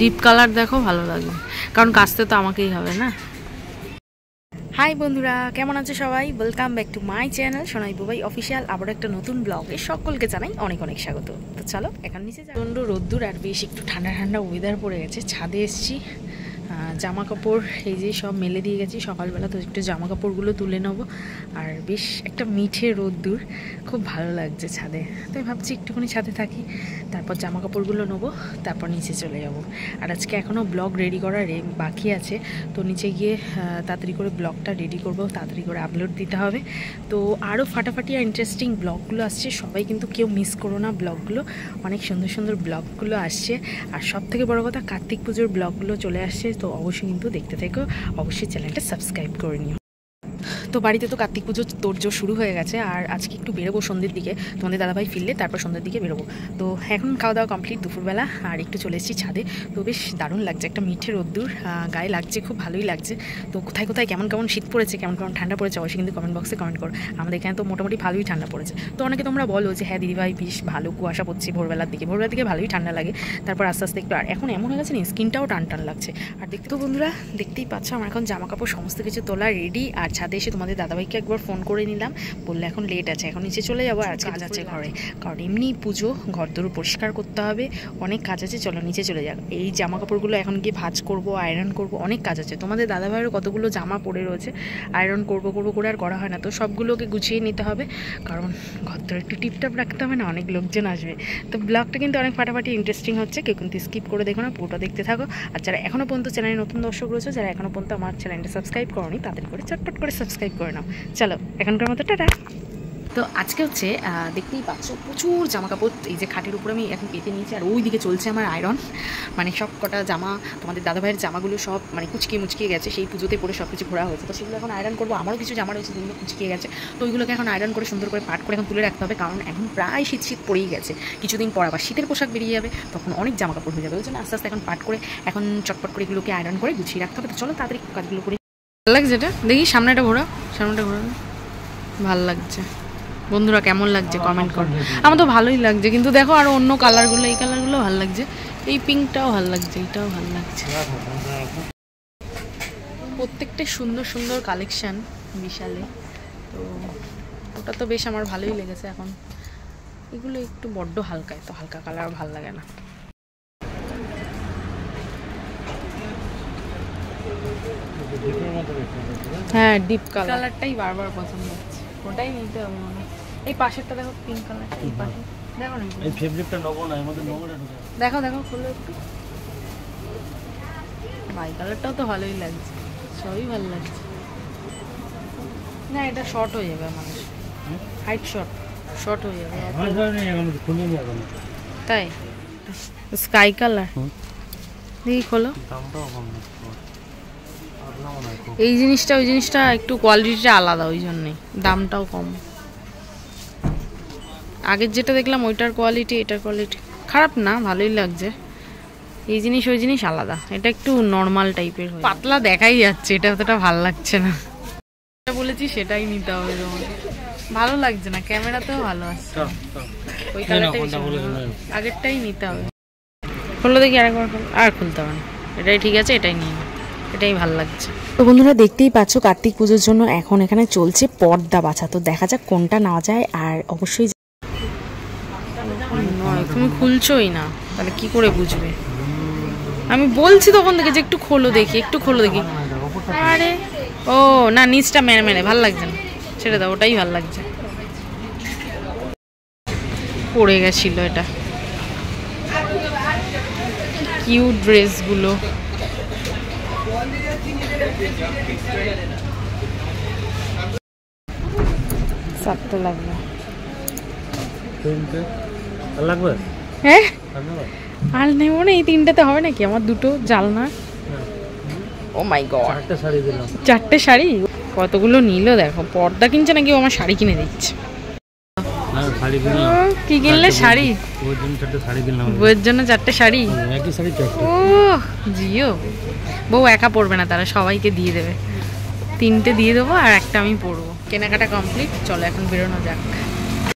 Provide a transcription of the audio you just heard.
Deep colour দেখো, ভালো লাগবে, কারণ কাচতে তো আমাকেই হবে না। হাই বন্ধুরা, কেমন আছে সবাই? Welcome back to my channel Sonai Bubai official. আবার একটা নতুন ব্লগে সকলকে জানাই অনেক অনেক স্বাগত। তো চলো এখন নিচে প্রচণ্ড রোদ্দুর আর বেশ একটু ঠান্ডা ঠান্ডা ওয়েদার পড়ে গেছে। ছাদে এসেছি, জামা কাপড় এই যে সব মেলে দিয়ে গেছি সকালবেলা, তো একটু জামা কাপড়গুলো তুলে নেবো। আর বেশ একটা মিঠে রোদ্দুর, খুব ভালো লাগছে ছাদে। তো আমি ভাবছি একটুখানি ছাদে থাকি, তারপর জামা কাপড়গুলো নেবো, তারপর নিচে চলে যাব। আর আজকে এখনও ব্লগ রেডি করা বাকি আছে, তো নিচে গিয়ে তাড়াতাড়ি করে ব্লগটা রেডি করবো, তাড়াতাড়ি করে আপলোড দিতে হবে। তো আরও ফাটাফাটি আর ইন্টারেস্টিং ব্লগগুলো আসছে, সবাই কিন্তু কেউ মিস করো না ব্লগগুলো, অনেক সুন্দর সুন্দর ব্লগগুলো আসছে। আর সব থেকে বড়ো কথা, কার্তিক পুজোর ব্লগগুলো চলে আসছে, তো অবশ্যই কিন্তু দেখতে থেকো, অবশ্যই চ্যানেলটা সাবস্ক্রাইব করে নিও। তো বাড়িতে তো কার্তিক পুজোর তোড়জোড় শুরু হয়ে গেছে, আর আজকে একটু বেরোবো সন্ধ্যের দিকে, তোমাদের দাদাভাই ফিরলে তারপর সন্ধ্যের দিকে বেরোবো। তো এখন খাওয়া দাওয়া কমপ্লিট দুপুরবেলা, আর একটু চলে এসেছি ছাদে। তো বেশ দারুণ লাগছে, একটা মিঠে রোদ্দুর গায়ে লাগছে, খুব ভালোই লাগছে। তো কোথায় কোথায় কেমন কেমন শীত পড়েছে, কেমন কেমন ঠান্ডা পড়েছে, অবশ্যই কিন্তু কমেন্ট বক্সে কমেন্ট করো। আমাদের এখানে তো মোটামুটি ভালোই ঠান্ডা পড়েছে। তো অনেকে তোমরা বলো যে হ্যাঁ দিদিভাই বেশ ভালো কুয়াশা পড়ছে ভোরবেলার দিকে ভালোই ঠান্ডা লাগে, তারপর আস্তে আস্তে একটু, আর এখন এমন হয়ে গেছে না স্কিনটাও টান টান লাগছে। আর দেখতে তো বন্ধুরা দেখতেই পাচ্ছ, আমার এখন জামা কাপড় সমস্ত কিছু তোলা রেডি। আর ছাদে এসে তোমাদের দাদাভাইকে একবার ফোন করে নিলাম, বললে এখন লেট আছে, এখন নিচে চলে যাবো। আর আজকে কাজ আছে ঘরে, কারণ এমনি পুজো, ঘর দোর পরিষ্কার করতে হবে, অনেক কাজ আছে। চলো নিচে চলে যাক। এই জামা কাপড়গুলো এখন গিয়ে ভাঁজ করবো, আয়রন করবো, অনেক কাজ আছে। তোমাদের দাদাভাইয়েরও কতগুলো জামা পড়ে রয়েছে, আয়রন করবো করে আর করা হয় না, তো সবগুলোকে গুছিয়ে নিতে হবে, কারণ ঘর দোর একটু টিপটাপ রাখতে হবে না, অনেক লোকজন আসবে। তো ব্লগটা কিন্তু অনেক ফাটাফাটি ইন্টারেস্টিং হচ্ছে, কেউ কিন্তু স্কিপ করে দেখো না, পুরোটা দেখতে থাকো। আর যারা এখনও পর্যন্ত চ্যানেলে নতুন দর্শক রয়েছে, যারা এখনও পর্যন্ত আমার চ্যানেলটা সাবস্ক্রাইব করোনি, তাদের করে চটপট করে সাবস্ক্রাইব করে নাও। চলো এখনকার মতো টাটা। তো আজকে হচ্ছে দেখতেই পাচ্ছ প্রচুর জামা কাপড় এই যে খাটের উপরে আমি এখন পেতে নিয়েছি, আর ওই দিকে চলছে আমার আয়রন। মানে সব কটা জামা, তোমাদের দাদাভাইয়ের জামাগুলো সব মানে মুচকিয়ে গেছে, সেই পুজোতে পরে সব কিছু ঘোরা হয়েছে, তো সেগুলো এখন আয়রন করবো। আমারও কিছু জামা রয়েছে যেগুলো কুচকিয়ে গেছে, তো ওইগুলোকে এখন আয়রন করে সুন্দর করে পাট করে এখন তুলে রাখতে হবে, কারণ এখন প্রায় শীত পড়েই গেছে। কিছুদিন পর আবার শীতের পোশাক বেরিয়ে যাবে, তখন অনেক জামা কাপড় হয়ে যাবে। ওই জন্য আস্তে আস্তে এখন পাট করে এখন চটপট করে এগুলোকে আয়রন করে গুছিয়ে রাখতে হবে। তো চলো তাড়াতাড়ি কাজগুলো করে। ভালো লাগছে এটা, দেখি সামনেটা ঘোরা, ভালো লাগছে। বন্ধুরা কেমন লাগছে কমেন্ট করো। আমার তো ভালোই লাগছে, কিন্তু দেখো আরো অন্য কালারগুলো, এই কালারগুলো ভালো লাগছে, এই পিঙ্কটাও ভালো লাগছে, এইটাও ভালো লাগছে। প্রত্যেকটা সুন্দর সুন্দর কালেকশন বিশালে, তো ওটা তো বেশ আমার ভালোই লেগেছে। এখন এগুলো একটু বড্ড হালকা, তো হালকা কালার ভালো লাগে না। হ্যাঁ ডিপ কালারটাই বারবার পছন্দ হচ্ছে, ওটাই নিতে হবে মনে হয়। এই পাশেরটা দেখো পিঙ্ক কালার, এই পাশে দেখো না, এই ফেব্রিকটা নেবো না, এর মধ্যে নোংরা ঢুকে দেখো খোলো একটু। বাই কালারটাও তো ভালোই লাগছে, সবই ভালো লাগছে। না এটা শর্ট হয়ে যাবে মানুষ, হাইট শর্ট হয়ে যাবে, তাই স্কাই কালার দেখি খোলো। এই জিনিসটা ওই জিনিসটা একটু কোয়ালিটিটা আলাদা, ওই জন্যে দামটাও কম। আগের যেটা দেখলাম ওইটার কোয়ালিটি এটার কোয়ালিটি খারাপ না, ভালোই লাগছে। এই জিনিস ওই জিনিস আলাদা, এটা একটু নর্মাল টাইপের, পাতলা দেখাই যাচ্ছে, এটা অতটা ভালো লাগছে না। বলেছি সেটাই নিতে হবে, তোমাকে ভালো লাগছে না, ক্যামেরাতেও ভালো আসছে, ওই কালারটাই আগেরটাই নিতে হবে। খোলো দেখি আরেকবার, আর খুলতে হবে না, এটাই ঠিক আছে, এটাই নিয়ে, এটাই ভালো লাগছে। তো বন্ধুরা দেখতেই পাচ্ছ কার্তিক পুজোর জন্য এখন এখানে চলছে পর্দা বাছা, তো দেখা যাক কোনটা নেওয়া যায়। আর অবশ্যই নয়, তুমি খুলছোই না, তাহলে কি করে বুঝবে? আমি বলছি তখন থেকে যে একটু খোলো দেখি, আরে ও না, নিচটা মেরে ভালো লাগছে না, ছেড়ে দাও, ওটাই ভালো লাগছে। পড়ে গেছিল এটা, কিউট ড্রেসগুলো। সাতটা লাগবে, হ্যাঁ আর নেবো না, এই তিনটাতে হবে নাকি? আমার দুটো জালনা। ও মাই গড, চারটে শাড়ি কতগুলো নিল দেখো। পর্দা কিনছে নাকি ও আমার শাড়ি কিনে দিচ্ছে? কি কিনলে? শাড়ি, বউয়ের জন্য চারটে শাড়ি। ও জিও, বউ একা পরবে না, তারা সবাইকে দিয়ে দেবে, তিনটে দিয়ে দেবো আর একটা আমি পরবো। কেনাকাটা কমপ্লিট, চলো এখন বেরোনো যাক।